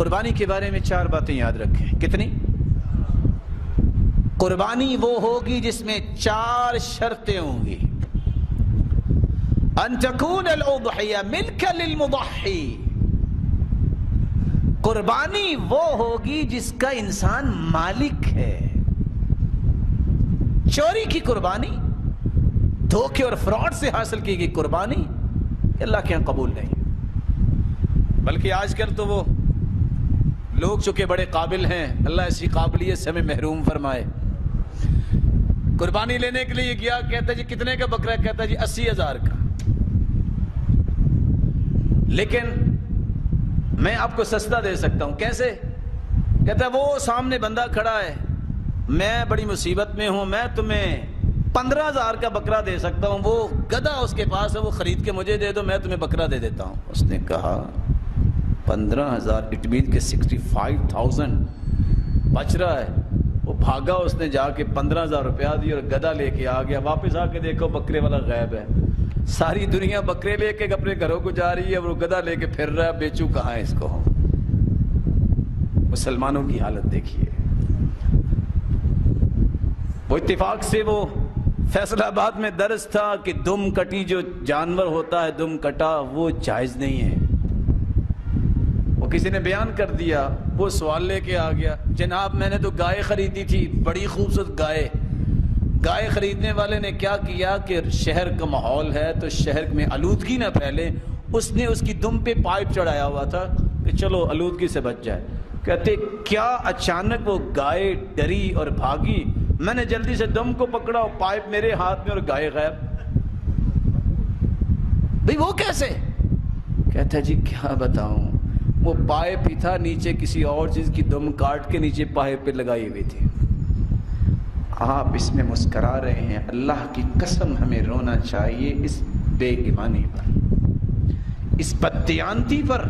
قربانی کے بارے میں 4 باتیں یاد رکھیں. کتنی؟ قربانی وہ ہوگی جس میں 4 شرطیں ہوں گی. ان تکون الاضحیہ ملک للمضحی، قربانی وہ ہوگی جس کا انسان مالک ہے. چوری کی قربانی، دھوکے اور فراڈ سے حاصل کی گئی قربانی اللہ کے یہاں قبول نہیں. بلکہ آج کل تو وہ لوگ چونکہ بڑے قابل ہیں، اللہ ایسی قابلیت سے ہمیں محروم فرمائے، قربانی لینے کے لیے گیا، کہتا جی کتنے کا بکرا ہے؟ کہتا جی 80,000 کا. لیکن میں آپ کو سستا دے سکتا ہوں. کیسے؟ کہتا ہے وہ سامنے بندہ کھڑا ہے، میں بڑی مصیبت میں ہوں، میں تمہیں 15,000 کا بکرا دے سکتا ہوں، وہ گدھا اس کے پاس ہے، وہ خرید کے مجھے دے دو، میں تمہیں بکرا دے دیتا ہوں. اس نے کہا 15,000 اٹ مین کہ 65,000 بچ رہا ہے. وہ بھاگا، اس نے جا کے 15,000 روپیہ دی اور گدھا لے کے آ گیا. واپس آ کے دیکھو بکرے والا غائب ہے. ساری دنیا بکرے لے کے اپنے گھروں کو جا رہی ہے، وہ گدھا لے کے پھر رہا ہے. بیچو کہاں ہے اس کو؟ مسلمانوں کی حالت دیکھیے. وہ اتفاق سے وہ فیصل آباد میں درس تھا کہ دم کٹی جو جانور ہوتا ہے، دم کٹا، وہ جائز نہیں ہے. وہ کسی نے بیان کر دیا، وہ سوال لے کے آ گیا، جناب میں نے تو گائے خریدی تھی، بڑی خوبصورت گائے. گائے خریدنے والے نے کیا کیا کہ شہر کا ماحول ہے تو شہر میں آلودگی نہ پھیلے، اس نے اس کی دم پہ پائپ چڑھایا ہوا تھا کہ چلو آلودگی سے بچ جائے. کہتے کیا اچانک وہ گائے ڈری اور بھاگی، میں نے جلدی سے دم کو پکڑا اور پائپ میرے ہاتھ میں اور گائے غائب. بھئی وہ کیسے؟ کہتا ہے جی کیا بتاؤں، وہ پائپ ہی تھا، نیچے کسی اور چیز کی دم کاٹ کے نیچے پائپ پہ لگائی ہوئی تھی. آپ اس میں مسکرا رہے ہیں، اللہ کی قسم ہمیں رونا چاہیے اس بے ایمانی پر، اس بددیانتی پر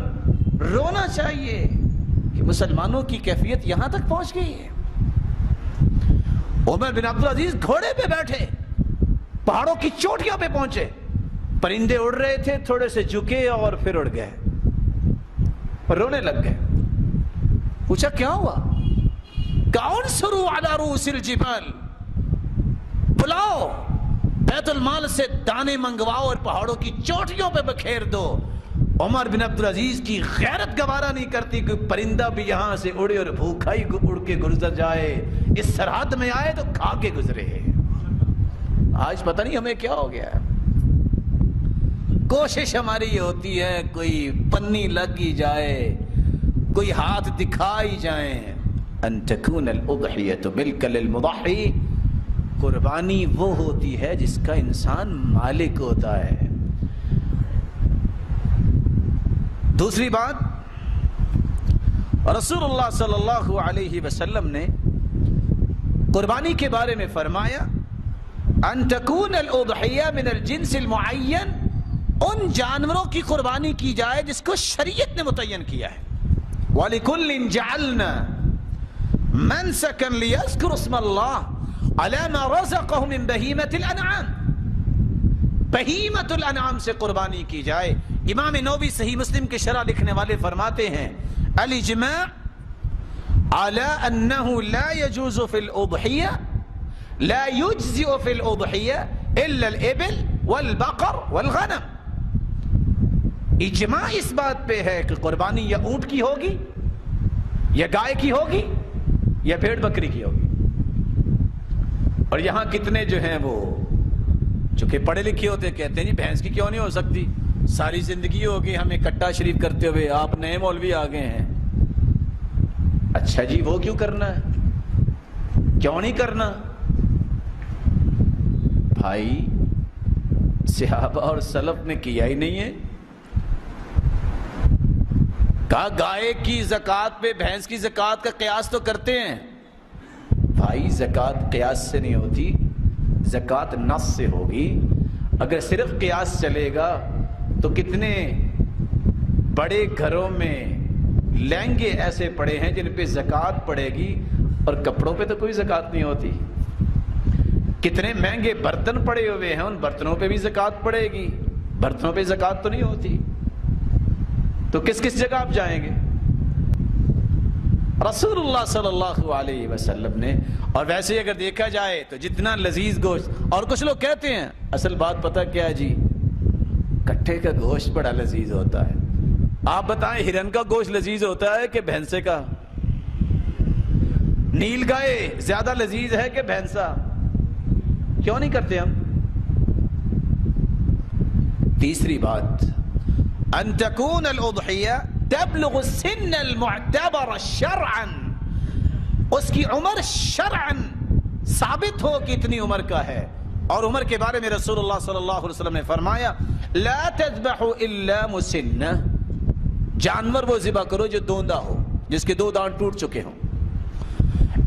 رونا چاہیے کہ مسلمانوں کی کیفیت یہاں تک پہنچ گئی ہے. عمر بن عبدالعزیز گھوڑے پہ بیٹھے پہاڑوں کی چوٹیوں پہ پہنچے، پرندے اڑ رہے تھے، تھوڑے سے جھکے اور پھر اڑ گئے اور رونے لگ گئے. پوچھا کیا ہوا؟ کون سرو علی رؤوس الجبال، بلاؤ بیت المال سے دانے منگواؤ اور پہاڑوں کی چوٹیوں پہ بکھیر دو. عمر بن عبدالعزیز کی غیرت گوارا نہیں کرتی کہ پرندہ بھی یہاں سے اڑے اور بھوکا ہی اڑ کے گزر جائے، اس سرحد میں آئے تو کھا کے گزرے. آج پتہ نہیں ہمیں کیا ہو گیا ہے. کوشش ہماری یہ ہوتی ہے کوئی پنی لگی جائے، کوئی ہاتھ دکھائی جائیں. ان تکون الاضحیۃ ملکا للمضحی، قربانی وہ ہوتی ہے جس کا انسان مالک ہوتا ہے. دوسری بات، رسول اللہ صلی اللہ علیہ وسلم نے قربانی کے بارے میں فرمایا ان تکون الاضحیہ من الجنس المعین، ان جانوروں کی قربانی کی جائے جس کو شریعت نے متعین کیا ہے. وَلِكُلٍّ جَعَلْنَا مَنْسَكًا لِيَذْكُرُوا اسْمَ اللَّهِ عَلَى مَا رَزَقَهُم مِّن بَهِيمَةِ الْأَنْعَامِ، بہیمۃ الانعام سے قربانی کی جائے. امام نووی صحیح مسلم کے شرح لکھنے والے فرماتے ہیں الاجماع على انه لا يجوز في الاضحية لا يجزئ في الاضحية الا الابل والبقر والغنم. اجماع اس بات پہ ہے کہ قربانی یا اونٹ کی ہوگی یا گائے کی ہوگی یا بھیڑ بکری کی ہوگی. اور یہاں کتنے جو ہیں وہ چونکہ پڑھے لکھے ہوتے کہتے ہیں جی بھینس کی کیوں نہیں ہو سکتی، ساری زندگی ہوگی ہمیں کٹا شریف کرتے ہوئے، آپ نئے مولوی آ گئے ہیں. اچھا جی وہ کیوں کرنا ہے، کیوں نہیں کرنا؟ بھائی صحابہ اور سلف نے کیا ہی نہیں ہے. کہا گائے کی زکوٰۃ پہ بھینس کی زکوٰۃ کا قیاس تو کرتے ہیں. بھائی زکوٰۃ قیاس سے نہیں ہوتی، زکوٰۃ نص سے ہوگی. اگر صرف قیاس چلے گا تو کتنے بڑے گھروں میں لہنگے ایسے پڑے ہیں جن پہ زکوٰۃ پڑے گی اور کپڑوں پہ تو کوئی زکوٰۃ نہیں ہوتی. کتنے مہنگے برتن پڑے ہوئے ہیں، ان برتنوں پہ بھی زکوٰۃ پڑے گی، برتنوں پہ زکوٰۃ تو نہیں ہوتی. تو کس کس جگہ آپ جائیں گے؟ رسول اللہ صلی اللہ علیہ وسلم نے. اور ویسے اگر دیکھا جائے تو جتنا لذیذ گوشت, اور کچھ لوگ کہتے ہیں اصل بات پتہ کیا ہے جی, کٹھے کا گوشت بڑا لذیذ ہوتا ہے. آپ بتائیں ہرن کا گوشت لذیذ ہوتا ہے کہ بھینسے کا؟ نیل گائے زیادہ لذیذ ہے کہ بھینسا؟ کیوں نہیں کرتے ہم؟ تیسری بات, ان تکون الاضحیہ تبلغ السن المعتبر شرعا, اس کی عمر شرعا ثابت ہو کہ اتنی عمر کا ہے. اور عمر کے بارے میں رسول اللہ صلی اللہ علیہ وسلم نے فرمایا لا تذبح الا مسنہ, جانور وہ ذبح کرو جو دوندا ہو, جس کے 2 دانت ٹوٹ چکے ہوں.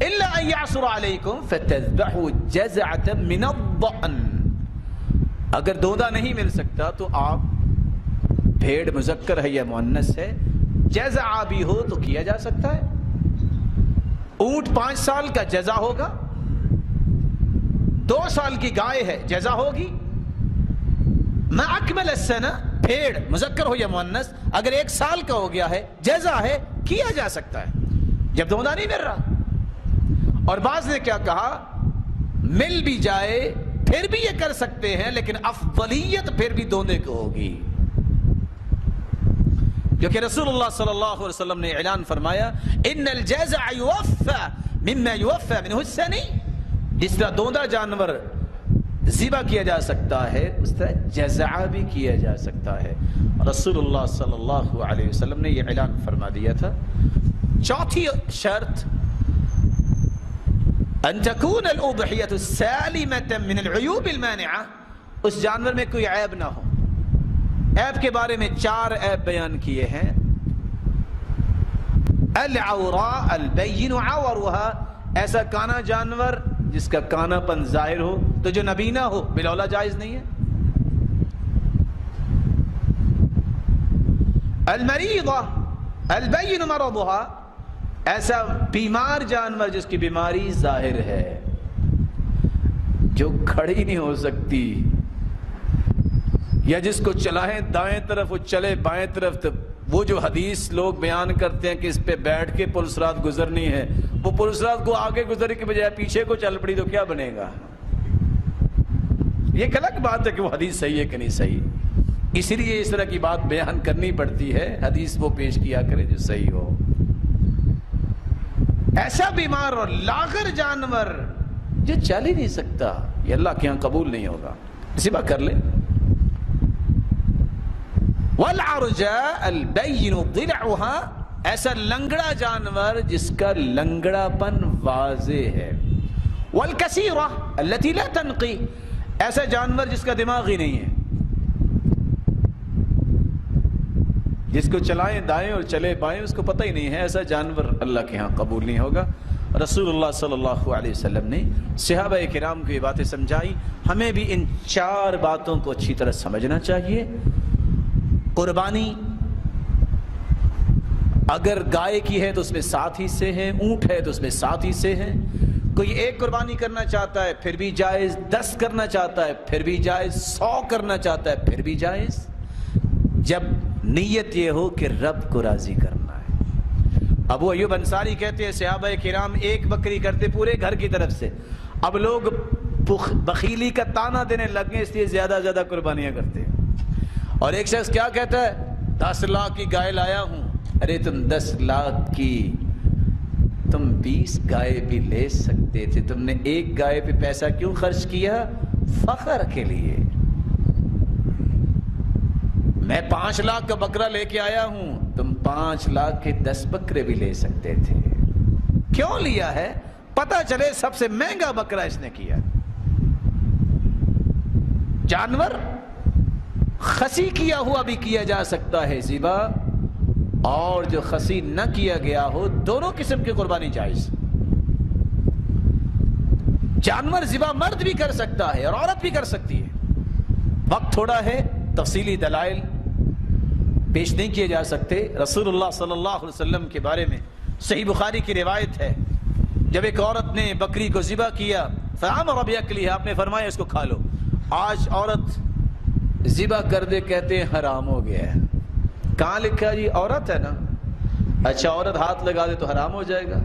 الا ان يعصر عليكم فتذبحوا جزعة من الضأن, اگر دوندا نہیں مل سکتا تو آپ بھیڑ مذکر ہے یا مؤنث ہے, جزع بھی ہو تو کیا جا سکتا ہے. اونٹ 5 سال کا جزع ہوگا, 2 سال کی گائے ہے جزع ہوگی. ما اکمل السنہ, بھیڑ مذکر ہو یا مؤنث اگر 1 سال کا ہو گیا ہے جزع ہے, کیا جا سکتا ہے جب دوندا نہیں مل رہا. اور بعض نے کیا کہا, مل بھی جائے پھر بھی یہ کر سکتے ہیں, لیکن افضلیت پھر بھی دوندے کو ہوگی, کیونکہ رسول اللہ صلی اللہ علیہ وسلم نے اعلان فرمایا ان الجزع یوفى مما یوفى منه السنی, جس طرح دوندا جانور ذبح کیا جا سکتا ہے اس طرح جزع بھی کیا جا سکتا ہے. رسول اللہ صلی اللہ علیہ وسلم نے یہ اعلان فرما دیا تھا. چوتھی شرط ان تكون الاضحیۃ سالمة من العیوب المانعہ, اس جانور میں کوئی عیب نہ ہو. عیب کے بارے میں 4 عیب بیان کیے ہیں. العوراء البین عورها, ایسا کانا جانور جس کا کانا پن ظاہر ہو, تو جو نبینا ہو بلولا جائز نہیں ہے. المریضہ البین مرضها, ایسا بیمار جانور جس کی بیماری ظاہر ہے, جو کھڑی نہیں ہو سکتی, یا جس کو چلائیں دائیں طرف وہ چلے بائیں طرف, تو وہ جو حدیث لوگ بیان کرتے ہیں کہ اس پہ بیٹھ کے پل صراط گزرنی ہے, وہ پل صراط کو آگے گزرنے کے بجائے پیچھے کو چل پڑی تو کیا بنے گا؟ یہ ایک الگ بات ہے کہ وہ حدیث صحیح ہے کہ نہیں صحیح, اس لیے اس طرح کی بات بیان کرنی پڑتی ہے. حدیث وہ پیش کیا کرے جو صحیح ہو. ایسا بیمار اور لاغر جانور جو چل ہی نہیں سکتا, یہ اللہ کے ہاں قبول نہیں ہوگا, ذبح کر لے. والعرجاء البین ضلعها, ایسا لنگڑا جانور جس کا لنگڑا پن واضح ہے. والکثیرہ التي لا تنقی, ایسا جانور جس کا دماغ ہی نہیں ہے, جس کو چلائیں دائیں اور چلے بائیں اس کو پتہ ہی نہیں ہے, ایسا جانور اللہ کے ہاں قبول نہیں ہوگا. رسول اللہ صلی اللہ علیہ وسلم نے صحابہ کرام کو یہ باتیں سمجھائی. ہمیں بھی ان 4 باتوں کو اچھی طرح سمجھنا چاہیے. قربانی اگر گائے کی ہے تو اس میں 7 حصے ہیں, اونٹ ہے تو اس میں 7 حصے ہیں. کوئی 1 قربانی کرنا چاہتا ہے پھر بھی جائز, 10 کرنا چاہتا ہے پھر بھی جائز, 100 کرنا چاہتا ہے پھر بھی جائز, جب نیت یہ ہو کہ رب کو راضی کرنا ہے. ابو ایوب انصاری کہتے ہیں صحابہ کرام 1 بکری کرتے پورے گھر کی طرف سے, اب لوگ بخیلی کا تانا دینے لگ گئے, اس لیے زیادہ قربانیاں کرتے ہیں. اور ایک شخص کیا کہتا ہے, 10 لاکھ کی گائے لایا ہوں. ارے تم 10 لاکھ کی, تم 20 گائے بھی لے سکتے تھے, تم نے 1 گائے پہ پیسہ کیوں خرچ کیا؟ فخر کے لیے. میں 5 لاکھ کا بکرا لے کے آیا ہوں, تم 5 لاکھ کے 10 بکرے بھی لے سکتے تھے. کیوں لیا ہے؟ پتہ چلے سب سے مہنگا بکرا اس نے کیا. جانور خسی کیا ہوا بھی کیا جا سکتا ہے ذبح, اور جو خسی نہ کیا گیا ہو, دونوں قسم کی قربانی جائز. جانور ذبح مرد بھی کر سکتا ہے اور عورت بھی کر سکتی ہے. وقت تھوڑا ہے, تفصیلی دلائل پیش نہیں کیے جا سکتے. رسول اللہ صلی اللہ علیہ وسلم کے بارے میں صحیح بخاری کی روایت ہے, جب ایک عورت نے بکری کو ذبح کیا, فَأَمَرَ بِأَكْلِهَا, آپ نے فرمایا اس کو کھا لو. آج عورت ذبح کر دے کہتے ہیں حرام ہو گیا ہے. کہاں لکھا جی؟ عورت ہے نا, اچھا عورت ہاتھ لگا دے تو حرام ہو جائے گا.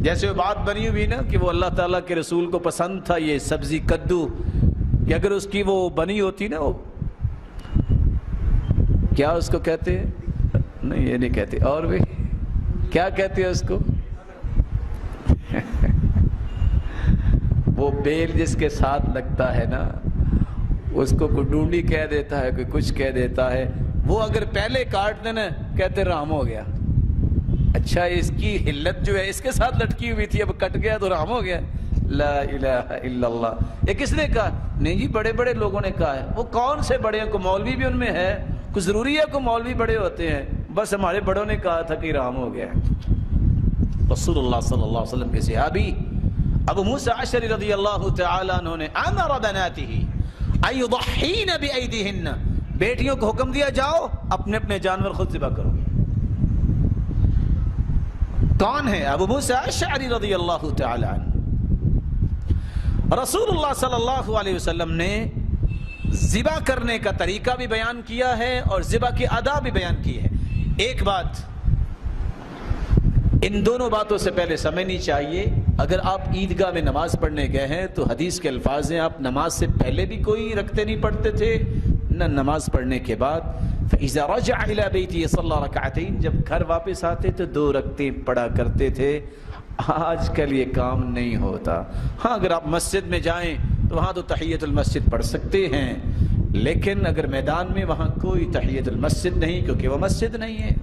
جیسے وہ بات بنی ہوئی نا کہ وہ اللہ تعالیٰ کے رسول کو پسند تھا یہ سبزی کدو، کہ اگر اس کی وہ بنی ہوتی نا، وہ کیا اس کو کہتے ہیں، نہیں یہ نہیں کہتے، اور بھی کیا کہتے ہیں اس کو، وہ بیل جس کے ساتھ لگتا ہے نا اس کو کوئی ڈونڈی کہہ دیتا ہے، کوئی کچھ کہہ دیتا ہے، وہ اگر پہلے کاٹ دینا کہتے رام ہو گیا. اچھا اس کی حلت جو ہے اس کے ساتھ لٹکی ہوئی تھی، اب کٹ گیا تو رام ہو گیا. لا الہ الا اللہ. یہ کس نے کہا؟ نہیں جی بڑے بڑے لوگوں نے کہا ہے. وہ کون سے بڑے ہیں؟ کو مولوی بھی ان میں ہے؟ کوئی ضروری ہے کو مولوی بڑے ہوتے ہیں؟ بس ہمارے بڑوں نے کہا تھا کہ رام ہو گیا. رسول اللہ صلی اللہ علیہ وسلم کے صحابی ابو موسیٰ اشعری رضی اللہ تعالیٰ عنہ نے امر بناتہ ان یضحین بایدیہن، بیٹیوں کو حکم دیا جاؤ اپنے اپنے جانور خود ذبح کرو. کون ہے؟ ابو موسیٰ اشعری رضی اللہ تعالیٰ عنہ. رسول اللہ صلی اللہ علیہ وسلم نے ذبح کرنے کا طریقہ بھی بیان کیا ہے اور ذبح کی ادا بھی بیان کی ہے. ایک بات ان دونوں باتوں سے پہلے سمجھنی چاہیے، اگر آپ عیدگاہ میں نماز پڑھنے گئے ہیں تو حدیث کے الفاظ ہیں آپ نماز سے پہلے بھی کوئی رکعتیں نہیں پڑھتے تھے نہ نماز پڑھنے کے بعد. فَإِذَا رَجَعَ إِلَى بَيْتِهِ صَلَّى رَكَعَتَيْن، جب گھر واپس آتے تو 2 رکعتیں پڑھا کرتے تھے. آج کل یہ کام نہیں ہوتا. ہاں اگر آپ مسجد میں جائیں تو وہاں تو تحیۃ المسجد پڑھ سکتے ہیں، لیکن اگر میدان میں وہاں کوئی تحیۃ المسجد نہیں کیونکہ وہ مسجد نہیں ہے.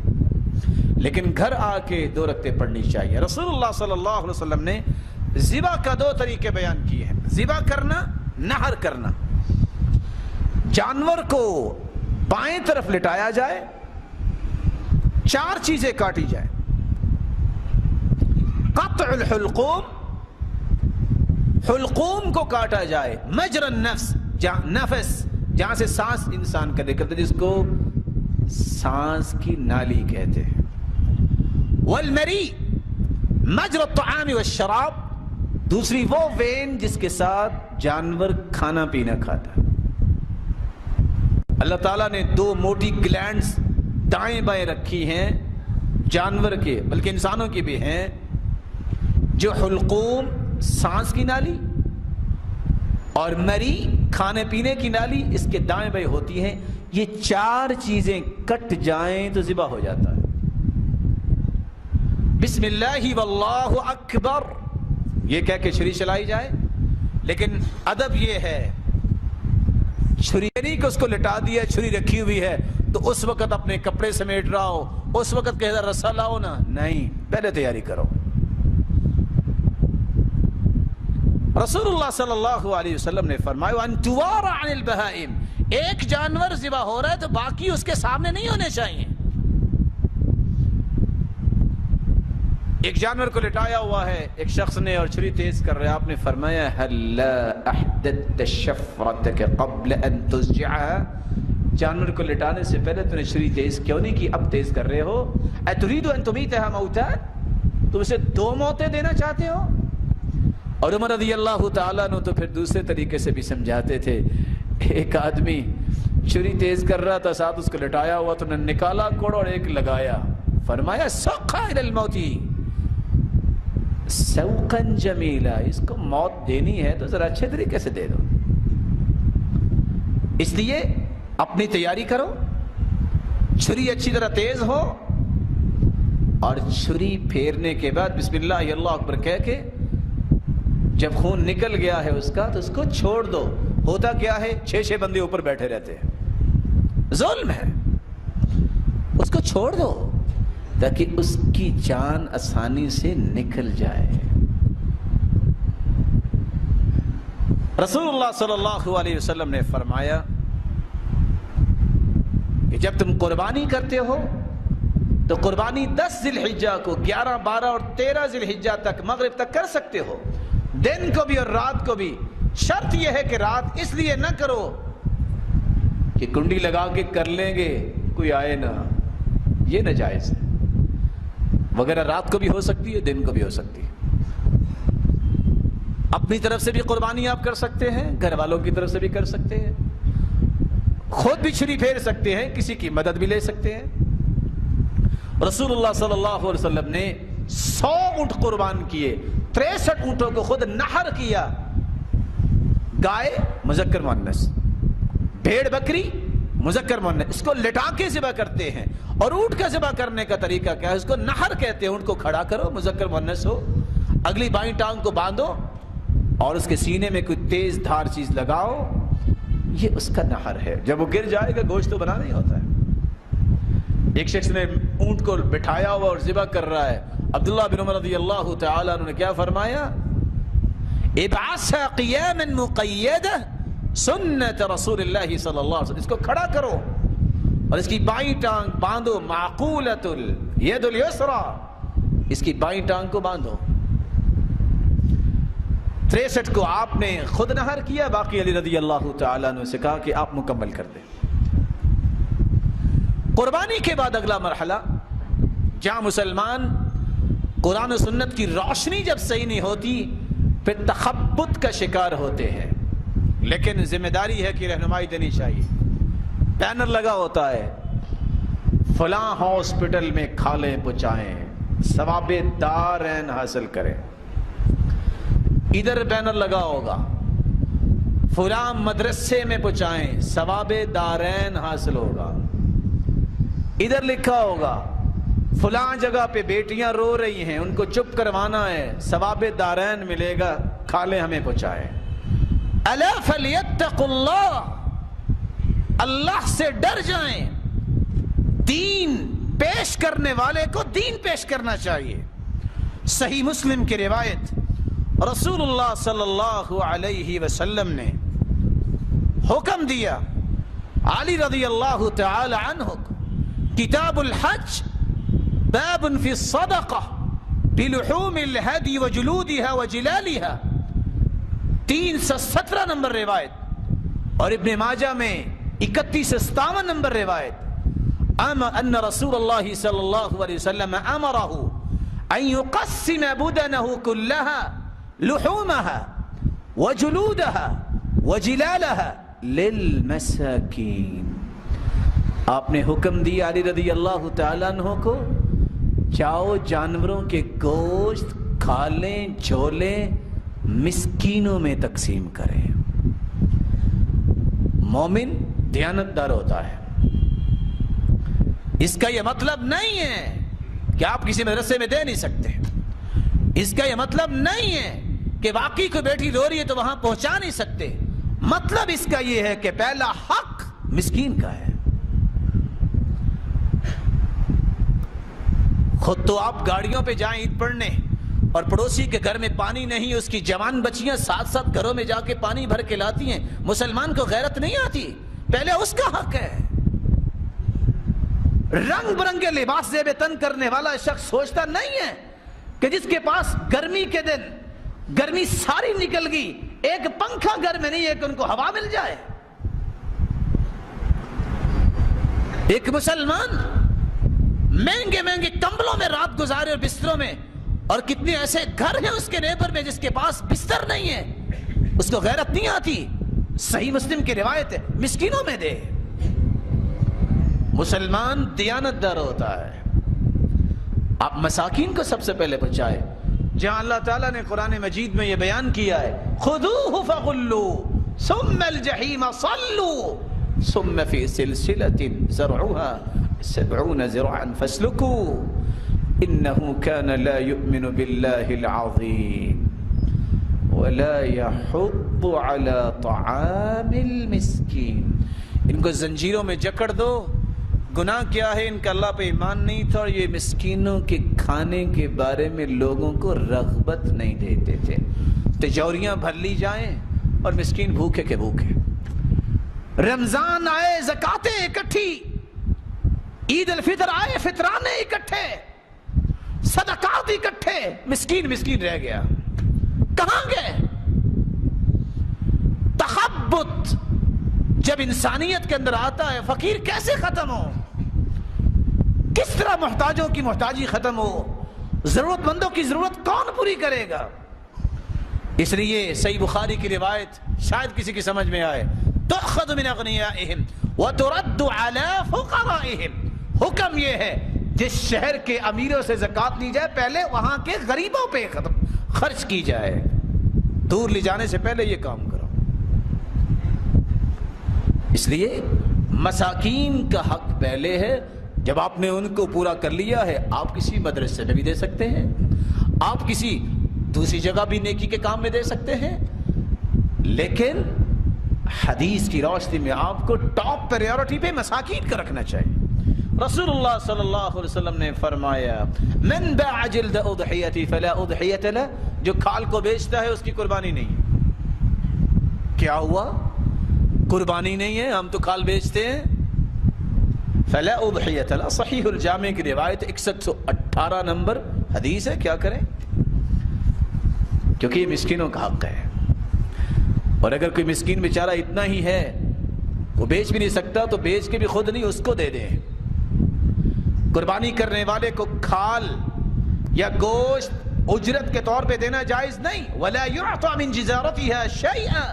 لیکن گھر آ کے 2 رکعتیں پڑھنی چاہیے. رسول اللہ صلی اللہ علیہ وسلم نے ذبح کا 2 طریقے بیان کیے ہیں. ذبح کرنا، نحر کرنا. جانور کو بائیں طرف لٹایا جائے، 4 چیزیں کاٹی جائیں. قطع الحلقوم، حلقوم کو کاٹا جائے. مجرى النفس، نفس جہاں سے سانس انسان کا نکلتا ہے جس کو سانس کی نالی کہتے ہیں. والمری مجرى الطعام والشراب، دوسری وہ وین جس کے ساتھ جانور کھانا پینا کھاتا ہے. اللہ تعالیٰ نے 2 موٹی گلینڈز دائیں بائیں رکھی ہیں جانور کے، بلکہ انسانوں کی بھی ہیں، جو حلقوم سانس کی نالی اور مری کھانے پینے کی نالی اس کے دائیں بائیں ہوتی ہیں. یہ 4 چیزیں کٹ جائیں تو ذبح ہو جاتا ہے. بسم اللہ واللہ اکبر یہ کہہ کے چھری چلائی جائے. لیکن ادب یہ ہے چھری نہیں کہ اس کو لٹا دیا، چھری رکھی ہوئی ہے تو اس وقت اپنے کپڑے سمیٹ رہا ہو، اس وقت کہہ رہا رسا لاؤ نا، نہیں، پہلے تیاری کرو. رسول اللہ صلی اللہ علیہ وسلم نے فرمایا وَأَن تُوَارَ عَنِ الْبَهَائِمِ، ایک جانور ذبح ہو رہا ہے تو باقی اس کے سامنے نہیں ہونے چاہیے. ایک جانور کو لٹایا ہوا ہے ایک شخص نے اور چھری تیز کر رہا ہے. آپ نے فرمایا هَلَّا أَحْدَدْتَ شَفْرَتَكَ قَبْلَ أَن تُزْجِعَهَا، جانور کو لٹانے سے پہلے تو نے چھری تیز کیوں نہیں کی، اب تیز کر رہے ہو. أَتُرِيدُ أَن تُمِيتَهَا مَوْتًا، تم اسے 2 موتیں دینا چاہتے ہو. اور عمر رضی اللہ تعالیٰ نے تو پھر دوسرے طریقے سے بھی سمجھاتے تھے. ایک آدمی چھری تیز کر رہا تھا، ساتھ اس کو لٹایا ہوا تو نے نکالا کوڑ اور ایک لگایا. فرمایا سوقا الی الموت سوقا جمیلا، اس کو موت دینی ہے تو ذرا اچھے طریقے سے دے دو. اس لیے اپنی تیاری کرو، چھری اچھی طرح تیز ہو اور چھری پھیرنے کے بعد بسم اللہ اللہ اکبر کہہ کے جب خون نکل گیا ہے اس کا تو اس کو چھوڑ دو. ہوتا کیا ہے 6 بندے اوپر بیٹھے رہتے ہیں، ظلم ہے. اس کو چھوڑ دو تاکہ اس کی جان آسانی سے نکل جائے. رسول اللہ صلی اللہ علیہ وسلم نے فرمایا کہ جب تم قربانی کرتے ہو تو قربانی 10 ذی الحجہ کو 11، 12 اور 13 ذی الحجہ تک مغرب تک کر سکتے ہو، دن کو بھی اور رات کو بھی. شرط یہ ہے کہ رات اس لیے نہ کرو کہ کنڈی لگا کے کر لیں گے کوئی آئے نہ، یہ ناجائز ہے. وغیرہ رات کو بھی ہو سکتی ہے، دن کو بھی ہو سکتی ہے. اپنی طرف سے بھی قربانی آپ کر سکتے ہیں، گھر والوں کی طرف سے بھی کر سکتے ہیں، خود بھی چھری پھیر سکتے ہیں، کسی کی مدد بھی لے سکتے ہیں. رسول اللہ صلی اللہ علیہ وسلم نے 100 اونٹ قربان کیے، 63 اونٹوں کو خود نحر کیا، گائے مذکر مؤنث، بھیڑ بکری مذکر مؤنث، اس کو لٹا کے ذبح کرتے ہیں۔ اور اونٹ کا ذبح کرنے کا طریقہ کیا ہے؟ اس کو نحر کہتے ہیں۔ اونٹ کو کھڑا کرو، مذکر مؤنث ہو، اگلی بائیں ٹانگ کو باندھو اور اس کے سینے میں کوئی تیز دھار چیز لگاؤ، یہ اس کا نحر ہے۔ جب وہ گر جائے گا گوشت تو بنا نہیں ہوتا ہے۔ ایک شخص نے اونٹ کو بٹھایا ہوا اور ذبح کر رہا ہے، عبداللہ بن عمر رضی اللہ تعالیٰ عنہ نے کیا فرمایا؟ ابعثها قیاما مقیدہ سنت رسول اللہ صلی اللہ علیہ وسلم، اس کو کھڑا کرو اور اس کی بائیں ٹانگ باندھو، معقولۃ الید الیسری، اس کی بائیں ٹانگ کو باندھو۔ 63 کو آپ نے خود نحر کیا، باقی علی رضی اللہ تعالیٰ عنہ سے کہا کہ آپ مکمل کر دیں۔ قربانی کے بعد اگلا مرحلہ، جہاں مسلمان قرآن و سنت کی روشنی جب صحیح نہیں ہوتی پھر تخبط کا شکار ہوتے ہیں، لیکن ذمہ داری ہے کہ رہنمائی دینی چاہیے۔ بینر لگا ہوتا ہے، فلاں ہاسپٹل میں کھالیں پہنچائیں، ثواب دارین حاصل کریں۔ ادھر بینر لگا ہوگا، فلاں مدرسے میں پہنچائیں، ثواب دارین حاصل ہوگا۔ ادھر لکھا ہوگا، فلاں جگہ پہ بیٹیاں رو رہی ہیں، ان کو چپ کروانا ہے، ثواب دارین ملے گا، کھالیں ہمیں پہنچائیں۔ الا فلیتقوا اللہ، اللہ سے ڈر جائیں۔ دین پیش کرنے والے کو دین پیش کرنا چاہیے۔ صحیح مسلم کی روایت، رسول اللہ صلی اللہ علیہ وسلم نے حکم دیا علی رضی اللہ تعالی عنہ، کتاب الحج باب فی الصدقہ بلحوم الہدی وجلودها وجلالها، 317 نمبر روایت، اور ابن ماجہ میں 3157 نمبر روایت، ان رسول اللہ صلی اللہ علیہ وسلم امرہ ان یقسم بدنہ کلہا لحومها وجلودها وجلالها للمساکین۔ آپ نے حکم دیا علی رضی اللہ تعالیٰ عنہ کو، جاؤ جانوروں کے گوشت کھالیں جھولیں، مسکینوں میں تقسیم کریں۔ مومن دیانتدار ہوتا ہے۔ اس کا یہ مطلب نہیں ہے کہ آپ کسی مدرسے میں دے نہیں سکتے، اس کا یہ مطلب نہیں ہے کہ واقعی کوئی بیٹی رو رہی ہے تو وہاں پہنچا نہیں سکتے۔ مطلب اس کا یہ ہے کہ پہلا حق مسکین کا ہے۔ خود تو آپ گاڑیوں پہ جائیں عید پڑھنے اور پڑوسی کے گھر میں پانی نہیں، اس کی جوان بچیاں ساتھ ساتھ گھروں میں جا کے پانی بھر کے لاتی ہیں، مسلمان کو غیرت نہیں آتی؟ پہلے اس کا حق ہے۔ رنگ برنگے لباس زیب تن کرنے والا شخص سوچتا نہیں ہے کہ جس کے پاس گرمی کے دن گرمی ساری نکل گئی، ایک پنکھا گھر میں نہیں ہے کہ ان کو ہوا مل جائے۔ ایک مسلمان مہنگے مہنگے کمبلوں میں رات گزارے اور بستروں میں، اور کتنے ایسے گھر ہیں اس کے نیبر میں جس کے پاس بستر نہیں ہے، اس کو غیرت نہیں آتی۔ صحیح مسلم کی روایت ہے، مسکینوں میں دے۔ مسلمان دیانتدار ہوتا ہے۔ آپ مساکین کو سب سے پہلے پہنچائے۔ جہاں اللہ تعالیٰ نے قرآن مجید میں یہ بیان کیا ہے، خذوہ فغلوا ثم الجحیم صلوا ثم فی سلسلۃ ذرعها 70 ذراعا فاسلکوا انه كان لا يؤمن بالله العظیم ولا يحض على طعام المسکین۔ ان کو زنجیروں میں جکڑ دو۔ گناہ کیا ہے؟ ان کا اللہ پہ ایمان نہیں تھا اور یہ مسکینوں کے کھانے کے بارے میں لوگوں کو رغبت نہیں دیتے تھے۔ تجوریاں بھر لی جائیں اور مسکین بھوکے کے بھوکے۔ رمضان آئے زکاتیں اکٹھی، عید الفطر آئے فطرانے اکٹھے، صدقات اکٹھے، مسکین مسکین رہ گیا۔ کہاں گئے؟ تخبط جب انسانیت کے اندر آتا ہے، فقیر کیسے ختم ہو؟ کس طرح محتاجوں کی محتاجی ختم ہو؟ ضرورت مندوں کی ضرورت کون پوری کرے گا؟ اس لیے صحیح بخاری کی روایت شاید کسی کی سمجھ میں آئے، تؤخذ من اغنیائہم وترد علی فقرائہم۔ حکم یہ ہے جس شہر کے امیروں سے زکوٰۃ لی جائے پہلے وہاں کے غریبوں پہ خرچ کی جائے، دور لے جانے سے پہلے یہ کام کرو۔ اس لیے مساکین کا حق پہلے ہے، جب آپ نے ان کو پورا کر لیا ہے آپ کسی مدرسے میں بھی دے سکتے ہیں، آپ کسی دوسری جگہ بھی نیکی کے کام میں دے سکتے ہیں، لیکن حدیث کی روشنی میں آپ کو ٹاپ پریورٹی پہ مساکین کا رکھنا چاہیے۔ رسول اللہ صلی اللہ علیہ وسلم نے فرمایا من باع جلد اضحیتی فلا اضحیت لہ، جو کھال کو بیچتا ہے اس کی قربانی نہیں ہے۔ کیا ہوا؟ قربانی نہیں ہے، ہم تو کھال بیچتے ہیں۔ فلا اضحیت لہ، صحیح الجامع کی روایت 6118 نمبر حدیث ہے۔ کیا کریں؟ کیونکہ یہ مسکینوں کا حق ہے، اور اگر کوئی مسکین بیچارہ اتنا ہی ہے وہ بیچ بھی نہیں سکتا تو بیچ کے بھی خود نہیں، اس کو دے دیں۔ قربانی کرنے والے کو کھال یا گوشت اجرت کے طور پہ دینا جائز نہیں۔ وَلَا يُعْطَى مِن جِزَارَتِهَا شَيْئًا،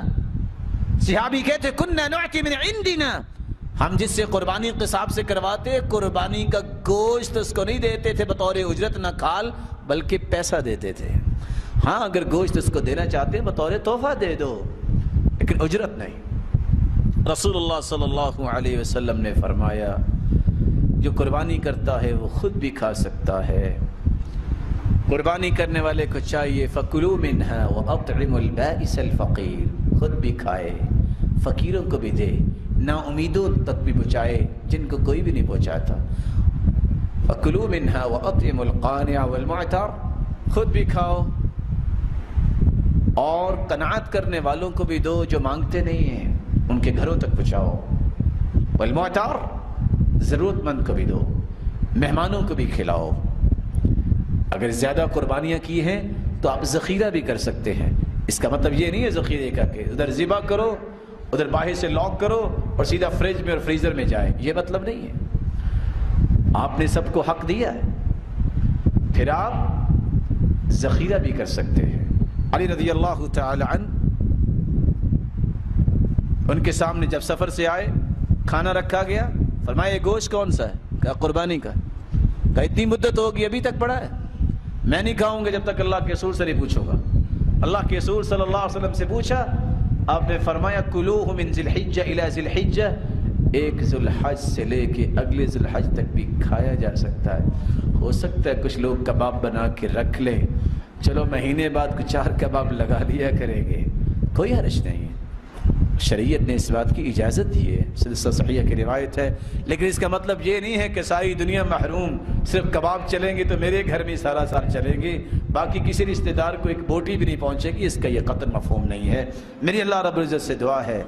صحابی کہتے كُنَّا نُعْطِي مِنْ عِنْدِنَا، ہم جس سے قربانی قصاب سے کرواتے قربانی کا گوشت اس کو نہیں دیتے تھے بطور اجرت، نہ کھال، بلکہ پیسہ دیتے تھے۔ ہاں اگر گوشت اس کو دینا چاہتے ہیں بطور تحفہ دے دو، لیکن اجرت نہیں۔ رسول اللہ صلی اللہ علیہ وسلم نے فرمایا جو قربانی کرتا ہے وہ خود بھی کھا سکتا ہے، قربانی کرنے والے کو چاہیے فَكُلُوا مِنْهَا وَأَطْعِمُوا الْبَائِسَ الْفَقِيرَ، خود بھی کھائے فقیروں کو بھی دے، نا امیدوں تک بھی پہنچائے جن کو کوئی بھی نہیں پہنچاتا۔ فَكُلُوا مِنْهَا وَأَطْعِمُوا الْقَانِعَ وَالْمُعْتَرَ، خود بھی کھاؤ اور قناعت کرنے والوں کو بھی دو جو مانگتے نہیں ہیں، ان کے گھروں تک پہنچاؤ۔ والمعتر، ضرورت مند کو بھی دو، مہمانوں کو بھی کھلاؤ۔ اگر زیادہ قربانیاں کی ہیں تو آپ ذخیرہ بھی کر سکتے ہیں۔ اس کا مطلب یہ نہیں ہے ذخیرے کا کہ ادھر ذبح کرو ادھر باہر سے لاک کرو اور سیدھا فریج میں اور فریزر میں جائے، یہ مطلب نہیں ہے۔ آپ نے سب کو حق دیا ہے، پھر آپ ذخیرہ بھی کر سکتے ہیں۔ علی رضی اللہ تعالی عنہ ان کے سامنے جب سفر سے آئے کھانا رکھا گیا، فرمایا یہ گوشت کون سا ہے؟ کہا قربانی کا۔ کہا اتنی مدت ہوگی ابھی تک پڑا ہے؟ میں نہیں کھاؤں گا جب تک اللہ کے رسول سے نہیں پوچھوں گا۔ اللہ کے رسول صلی اللہ علیہ وسلم سے پوچھا، آپ نے فرمایا کلوہ من ذی الحجہ الی ذی الحجہ، ایک ذی الحج سے لے کے اگلے ذی الحج تک بھی کھایا جا سکتا ہے۔ ہو سکتا ہے کچھ لوگ کباب بنا کے رکھ لیں، چلو مہینے بعد کچھ 4 کباب لگا دیا کریں گے، کوئی حرج نہیں ہے۔ شریعت نے اس بات کی اجازت دی ہے، سلسلہ صحیحہ کی روایت ہے، لیکن اس کا مطلب یہ نہیں ہے کہ ساری دنیا محروم، صرف کباب چلیں گے تو میرے گھر میں سارا سال چلیں گے، باقی کسی رشتہ دار کو ایک بوٹی بھی نہیں پہنچے گی، اس کا یہ قطعاً مفہوم نہیں ہے۔ میری اللہ رب العزت سے دعا ہے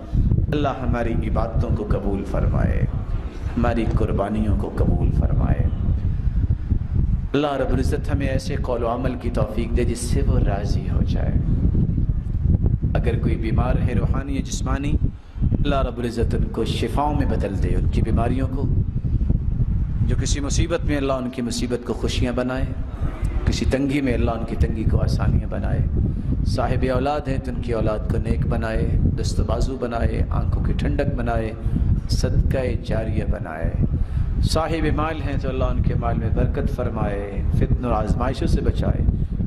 اللہ ہماری عبادتوں کو قبول فرمائے، ہماری قربانیوں کو قبول فرمائے۔ اللہ رب العزت ہمیں ایسے قول و عمل کی توفیق دے جس سے وہ راضی ہو جائے۔ اگر کوئی بیمار ہے روحانی یا جسمانی، اللہ رب العزت ان کو شفاؤں میں بدل دے، ان کی بیماریوں کو۔ جو کسی مصیبت میں اللہ ان کی مصیبت کو خوشیاں بنائے، کسی تنگی میں اللہ ان کی تنگی کو آسانیاں بنائے۔ صاحب اولاد ہیں تو ان کی اولاد کو نیک بنائے، دست و بازو بنائے، آنکھوں کی ٹھنڈک بنائے، صدقہ جاریہ بنائے۔ صاحب مال ہیں تو اللہ ان کے مال میں برکت فرمائے، فتن اور آزمائشوں سے بچائے،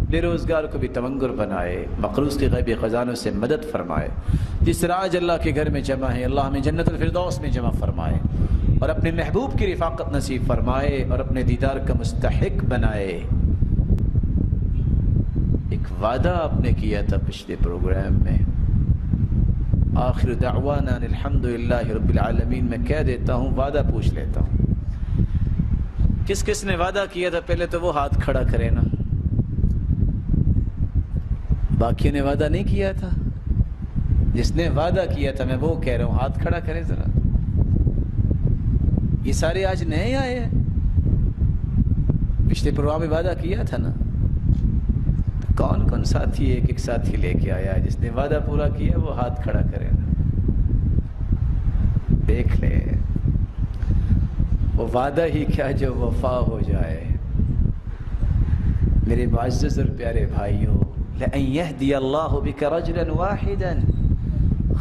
بے روزگار کو بھی تمنگر بنائے، مقروض کے غیبی خزانوں سے مدد فرمائے۔ جس طرح آج اللہ کے گھر میں جمع ہے، اللہ ہمیں جنت الفردوس میں جمع فرمائے اور اپنے محبوب کی رفاقت نصیب فرمائے اور اپنے دیدار کا مستحق بنائے۔ ایک وعدہ آپ نے کیا تھا پچھلے پروگرام میں، آخر دعوانا الحمدللہ رب العالمین، میں کہہ دیتا ہوں، وعدہ پوچھ لیتا ہوں، کس کس نے وعدہ کیا تھا؟ پہلے تو وہ ہاتھ کھڑا کرے نا، باقیوں نے وعدہ نہیں کیا تھا؟ جس نے وعدہ کیا تھا میں وہ کہہ رہا ہوں، ہاتھ کھڑا کرے ذرا۔ یہ سارے آج نئے آئے ہیں، پچھلے پروگرام میں وعدہ کیا تھا نا؟ کون کون ساتھی ایک ایک ساتھی لے کے آیا ہے؟ جس نے وعدہ پورا کیا وہ ہاتھ کھڑا کرے نا، دیکھ لے وہ وعدہ ہی کیا جو وفا ہو جائے۔ میرے معزز اور پیارے بھائیوں، لَأَن يَهْدِيَ اللَّهُ بِكَ رَجُلًا وَاحِدًا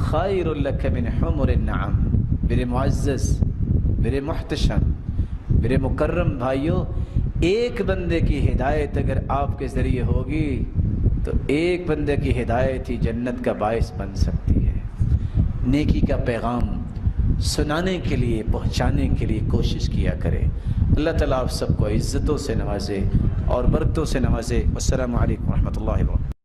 خَيْرٌ لَكَ مِنْ حُمُرِ النَّعَمِ۔ میرے معزز، میرے محتشم، میرے مکرم بھائیوں، ایک بندے کی ہدایت اگر آپ کے ذریعے ہوگی تو ایک بندے کی ہدایت ہی جنت کا باعث بن سکتی ہے۔ نیکی کا پیغام سنانے کے لیے، پہنچانے کے لیے کوشش کیا کرے۔ اللہ تعالیٰ آپ سب کو عزتوں سے نوازے اور برکتوں سے نوازے۔ السلام علیکم ورحمۃ اللہ وبرکاتہ۔